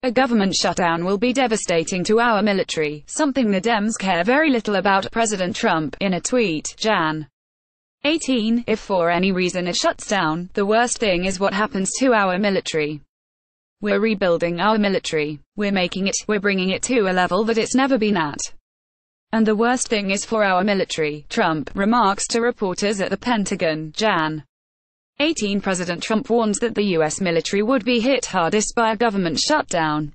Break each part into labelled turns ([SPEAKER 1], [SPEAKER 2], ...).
[SPEAKER 1] A government shutdown will be devastating to our military, something the Dems care very little about. President Trump, in a tweet, Jan. 18, if for any reason it shuts down, the worst thing is what happens to our military. We're rebuilding our military. We're bringing it to a level that it's never been at. And the worst thing is for our military, Trump remarks to reporters at the Pentagon, Jan. 18. President Trump warns that the U.S. military would be hit hardest by a government shutdown.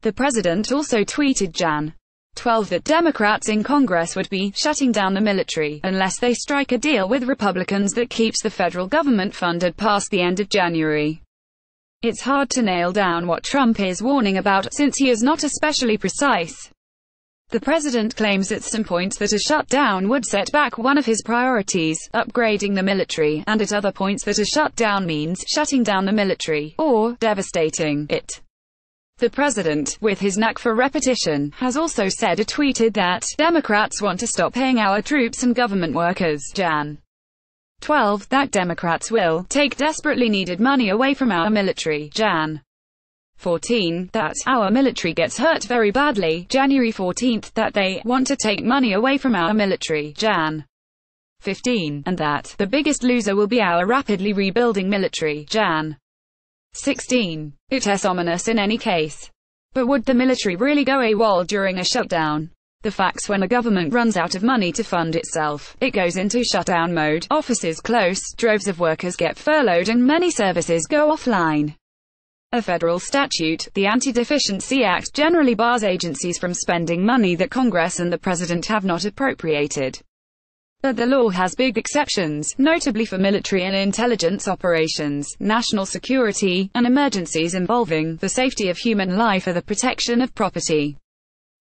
[SPEAKER 1] The president also tweeted Jan. 12 that Democrats in Congress would be shutting down the military unless they strike a deal with Republicans that keeps the federal government funded past the end of January. It's hard to nail down what Trump is warning about, since he is not especially precise. The president claims at some points that a shutdown would set back one of his priorities, upgrading the military, and at other points that a shutdown means shutting down the military, or devastating it. The president, with his knack for repetition, has also said or tweeted that Democrats want to stop paying our troops and government workers, Jan. 12, that Democrats will take desperately needed money away from our military, Jan. 14, that our military gets hurt very badly, January 14, that they want to take money away from our military, Jan. 15, and that the biggest loser will be our rapidly rebuilding military, Jan. 16. It's ominous in any case. But would the military really go AWOL during a shutdown? The facts: when a government runs out of money to fund itself, it goes into shutdown mode, offices close, droves of workers get furloughed and many services go offline. A federal statute, the Anti-Deficiency Act, generally bars agencies from spending money that Congress and the President have not appropriated. But the law has big exceptions, notably for military and intelligence operations, national security, and emergencies involving the safety of human life or the protection of property.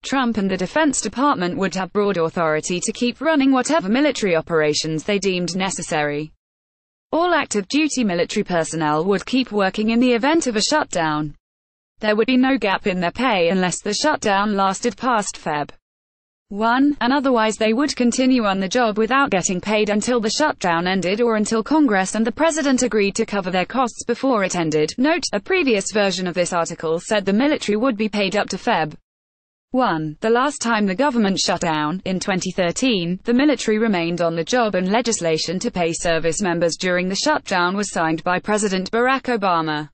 [SPEAKER 1] Trump and the Defense Department would have broad authority to keep running whatever military operations they deemed necessary. All active duty military personnel would keep working in the event of a shutdown. There would be no gap in their pay unless the shutdown lasted past Feb. 1, and otherwise they would continue on the job without getting paid until the shutdown ended or until Congress and the President agreed to cover their costs before it ended. Note, a previous version of this article said the military would be paid up to Feb. 1. The last time the government shut down, in 2013, the military remained on the job and legislation to pay service members during the shutdown was signed by President Barack Obama.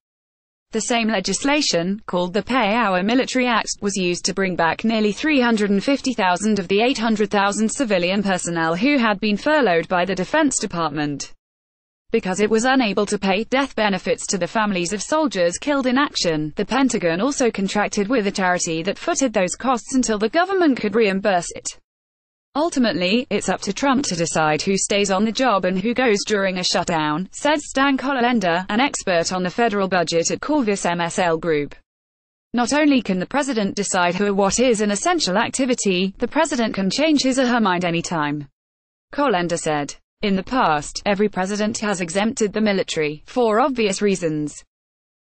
[SPEAKER 1] The same legislation, called the Pay Our Military Act, was used to bring back nearly 350,000 of the 800,000 civilian personnel who had been furloughed by the Defense Department. Because it was unable to pay death benefits to the families of soldiers killed in action, the Pentagon also contracted with a charity that footed those costs until the government could reimburse it. Ultimately, it's up to Trump to decide who stays on the job and who goes during a shutdown, said Stan Collender, an expert on the federal budget at Corvus MSL Group. Not only can the president decide who or what is an essential activity, the president can change his or her mind anytime. Collender said. In the past, every president has exempted the military, for obvious reasons.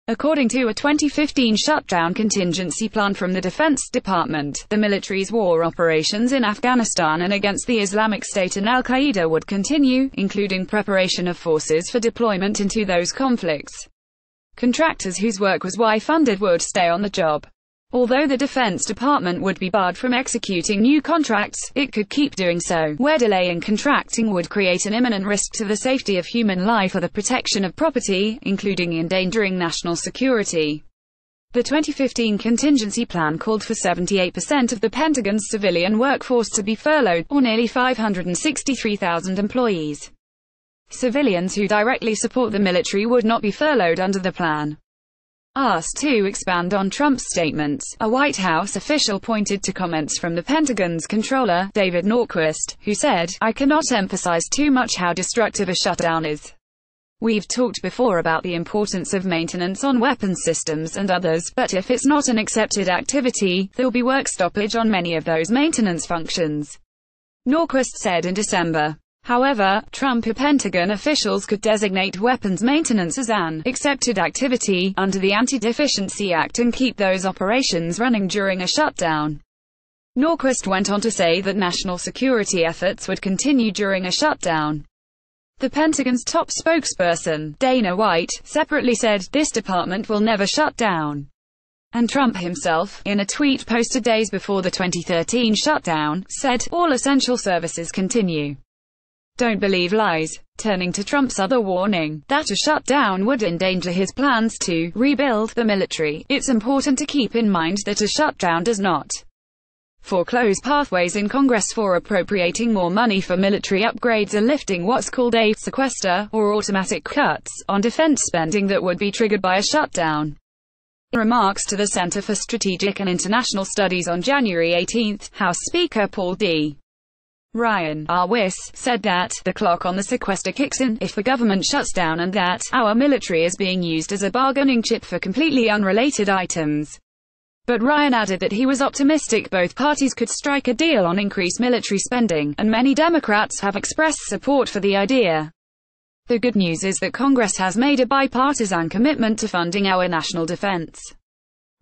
[SPEAKER 1] According to a 2015 shutdown contingency plan from the Defense Department, the military's war operations in Afghanistan and against the Islamic State and Al-Qaeda would continue, including preparation of forces for deployment into those conflicts. Contractors whose work was funded would stay on the job. Although the Defense Department would be barred from executing new contracts, it could keep doing so, where delay in contracting would create an imminent risk to the safety of human life or the protection of property, including endangering national security. The 2015 contingency plan called for 78% of the Pentagon's civilian workforce to be furloughed, or nearly 563,000 employees. Civilians who directly support the military would not be furloughed under the plan. Asked to expand on Trump's statements, a White House official pointed to comments from the Pentagon's controller, David Norquist, who said, "I cannot emphasize too much how destructive a shutdown is. We've talked before about the importance of maintenance on weapons systems and others, but if it's not an accepted activity, there'll be work stoppage on many of those maintenance functions," Norquist said in December. However, Trump or Pentagon officials could designate weapons maintenance as an accepted activity under the Anti-Deficiency Act and keep those operations running during a shutdown. Norquist went on to say that national security efforts would continue during a shutdown. The Pentagon's top spokesperson, Dana White, separately said, "This department will never shut down." And Trump himself, in a tweet posted days before the 2013 shutdown, said, "All essential services continue. Don't believe lies," turning to Trump's other warning, that a shutdown would endanger his plans to rebuild the military. It's important to keep in mind that a shutdown does not foreclose pathways in Congress for appropriating more money for military upgrades or lifting what's called a sequester, or automatic cuts, on defense spending that would be triggered by a shutdown. In remarks to the Center for Strategic and International Studies on January 18, House Speaker Paul D. Ryan, R-Wis, said that the clock on the sequester kicks in if the government shuts down and that our military is being used as a bargaining chip for completely unrelated items. But Ryan added that he was optimistic both parties could strike a deal on increased military spending, and many Democrats have expressed support for the idea. The good news is that Congress has made a bipartisan commitment to funding our national defense,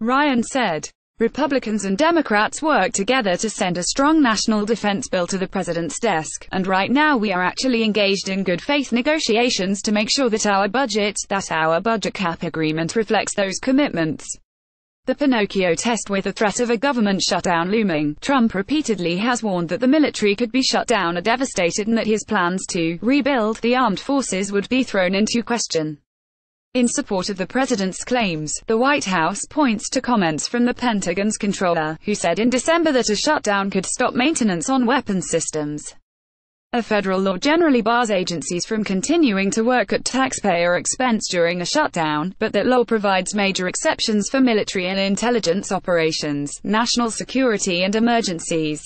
[SPEAKER 1] Ryan said. Republicans and Democrats work together to send a strong national defense bill to the president's desk, and right now we are actually engaged in good faith negotiations to make sure that our budget cap agreement reflects those commitments. The Pinocchio test with the threat of a government shutdown looming, Trump repeatedly has warned that the military could be shut down or devastated and that his plans to rebuild the armed forces would be thrown into question. In support of the president's claims, the White House points to comments from the Pentagon's controller, who said in December that a shutdown could stop maintenance on weapons systems. A federal law generally bars agencies from continuing to work at taxpayer expense during a shutdown, but that law provides major exceptions for military and intelligence operations, national security and emergencies.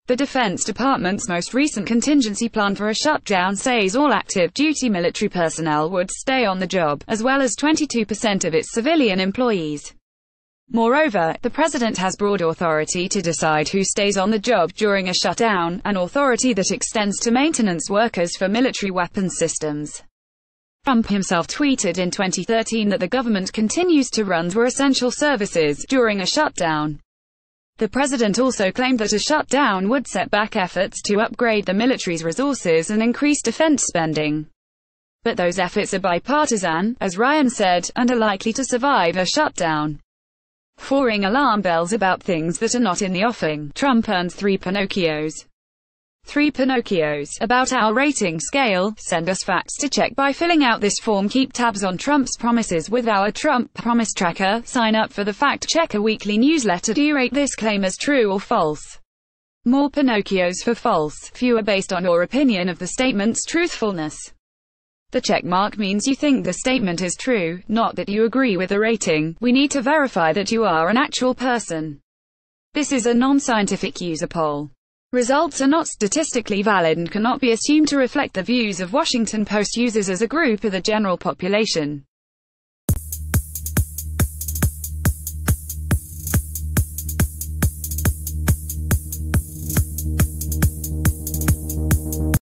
[SPEAKER 1] The Defense Department's most recent contingency plan for a shutdown says all active duty military personnel would stay on the job, as well as 22% of its civilian employees. Moreover, the president has broad authority to decide who stays on the job during a shutdown, an authority that extends to maintenance workers for military weapons systems. Trump himself tweeted in 2013 that the government continues to run through essential services during a shutdown. The president also claimed that a shutdown would set back efforts to upgrade the military's resources and increase defense spending. But those efforts are bipartisan, as Ryan said, and are likely to survive a shutdown. For ring alarm bells about things that are not in the offing, Trump earns 3 Pinocchios. 3 Pinocchios. About our rating scale, send us facts to check by filling out this form. Keep tabs on Trump's promises with our Trump Promise Tracker. Sign up for the Fact Checker weekly newsletter. Do you rate this claim as true or false? More Pinocchios for false, fewer based on your opinion of the statement's truthfulness. The check mark means you think the statement is true, not that you agree with the rating. We need to verify that you are an actual person. This is a non-scientific user poll. Results are not statistically valid and cannot be assumed to reflect the views of Washington Post users as a group or the general population.